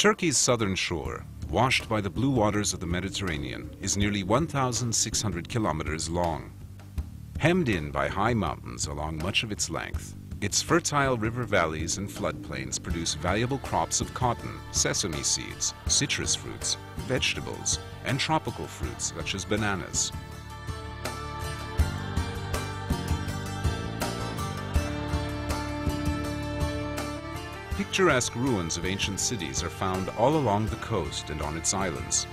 Turkey's southern shore, washed by the blue waters of the Mediterranean, is nearly 1,600 kilometers long. Hemmed in by high mountains along much of its length, its fertile river valleys and floodplains produce valuable crops of cotton, sesame seeds, citrus fruits, vegetables, and tropical fruits such as bananas. Picturesque ruins of ancient cities are found all along the coast and on its islands,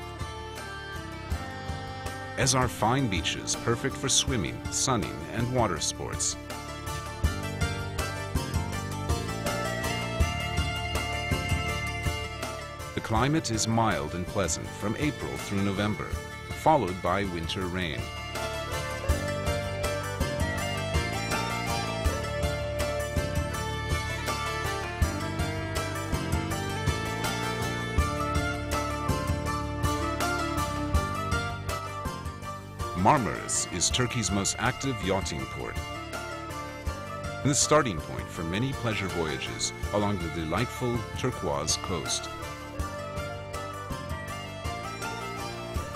as are fine beaches perfect for swimming, sunning, and water sports. The climate is mild and pleasant from April through November, followed by winter rain. Marmaris is Turkey's most active yachting port, and the starting point for many pleasure voyages along the delightful turquoise coast.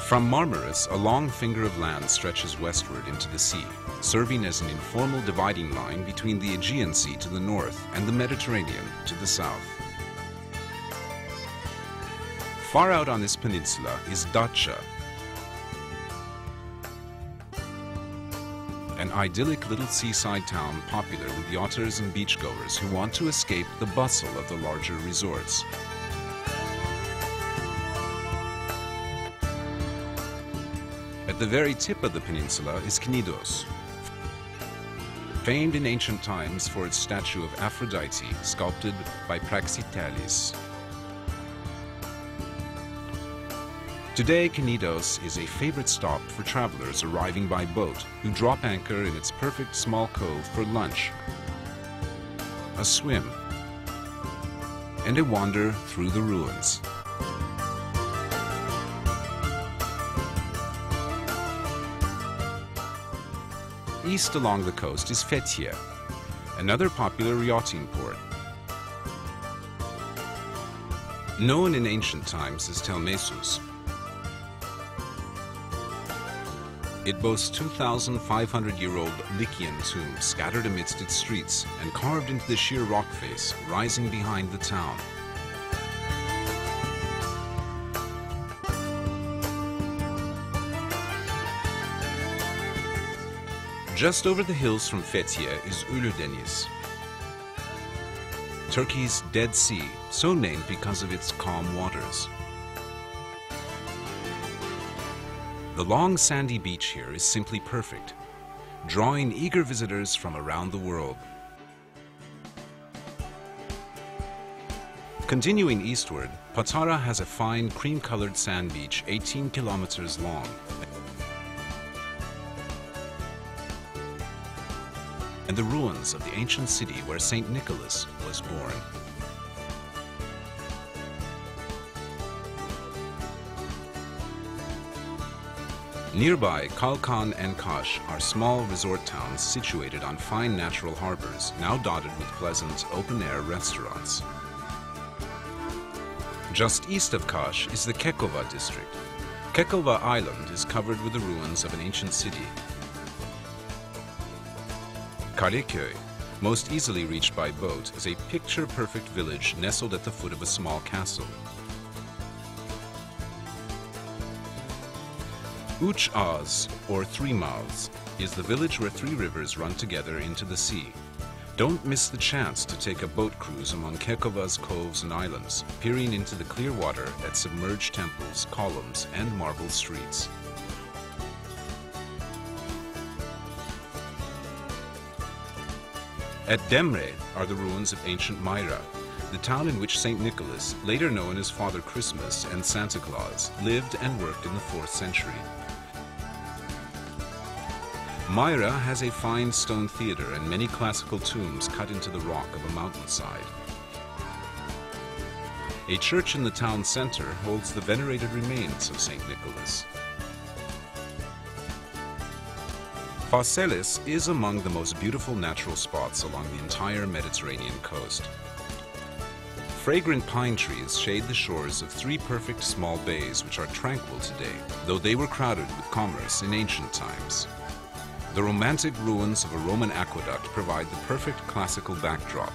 From Marmaris, a long finger of land stretches westward into the sea, serving as an informal dividing line between the Aegean Sea to the north and the Mediterranean to the south. Far out on this peninsula is Datça, an idyllic little seaside town popular with yachters and beachgoers who want to escape the bustle of the larger resorts. At the very tip of the peninsula is Knidos, famed in ancient times for its statue of Aphrodite sculpted by Praxiteles. Today, Knidos is a favorite stop for travelers arriving by boat who drop anchor in its perfect small cove for lunch, a swim, and a wander through the ruins. East along the coast is Fethiye, another popular yachting port. Known in ancient times as Telmesus, it boasts 2,500-year-old Lycian tombs scattered amidst its streets and carved into the sheer rock face rising behind the town. Just over the hills from Fethiye is Ölüdeniz, Turkey's Dead Sea, so named because of its calm waters. The long sandy beach here is simply perfect, drawing eager visitors from around the world. Continuing eastward, Patara has a fine cream-colored sand beach 18 kilometers long, and the ruins of the ancient city where Saint Nicholas was born. Nearby, Kalkan and Kaş are small resort towns situated on fine natural harbors, now dotted with pleasant open-air restaurants. Just east of Kaş is the Kekova district. Kekova Island is covered with the ruins of an ancient city. Kaleköy, most easily reached by boat, is a picture-perfect village nestled at the foot of a small castle. Üç Ağız, or Three Mouths, is the village where three rivers run together into the sea. Don't miss the chance to take a boat cruise among Kekova's coves and islands, peering into the clear water at submerged temples, columns, and marble streets. At Demre are the ruins of ancient Myra, the town in which Saint Nicholas, later known as Father Christmas and Santa Claus, lived and worked in the 4th century. Myra has a fine stone theater and many classical tombs cut into the rock of a mountainside. A church in the town center holds the venerated remains of Saint Nicholas. Phaselis is among the most beautiful natural spots along the entire Mediterranean coast. fragrant pine trees shade the shores of three perfect small bays which are tranquil today, though they were crowded with commerce in ancient times. The romantic ruins of a Roman aqueduct provide the perfect classical backdrop.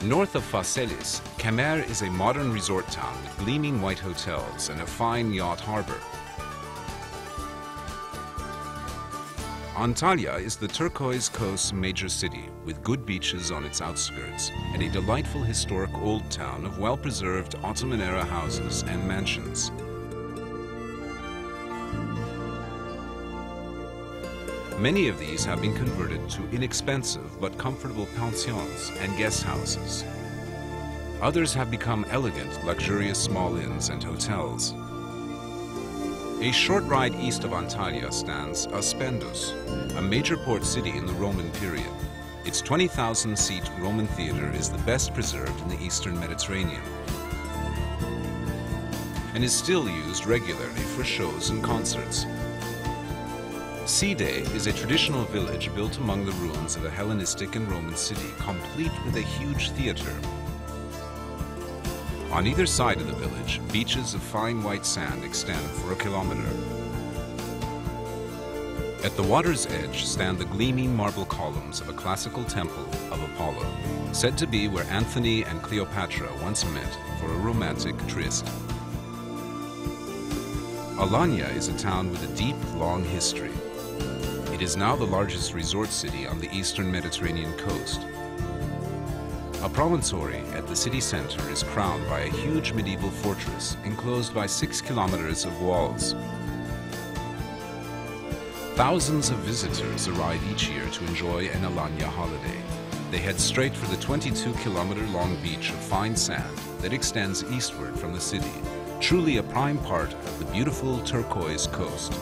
North of Faselis, Kemer is a modern resort town with gleaming white hotels and a fine yacht harbor. Antalya is the turquoise coast's major city, with good beaches on its outskirts and a delightful historic old town of well-preserved Ottoman-era houses and mansions. Many of these have been converted to inexpensive but comfortable pensions and guest houses. Others have become elegant, luxurious small inns and hotels. A short ride east of Antalya stands Aspendus, a major port city in the Roman period. Its 20,000-seat Roman theater is the best preserved in the eastern Mediterranean and is still used regularly for shows and concerts. Side is a traditional village built among the ruins of a Hellenistic and Roman city, complete with a huge theater. On either side of the village, beaches of fine white sand extend for a kilometer. At the water's edge stand the gleaming marble columns of a classical temple of Apollo, said to be where Anthony and Cleopatra once met for a romantic tryst. Alanya is a town with a deep, long history. It is now the largest resort city on the eastern Mediterranean coast. A promontory at the city center is crowned by a huge medieval fortress enclosed by 6 kilometers of walls. Thousands of visitors arrive each year to enjoy an Alanya holiday. They head straight for the 22-kilometer-long beach of fine sand that extends eastward from the city, truly a prime part of the beautiful turquoise coast.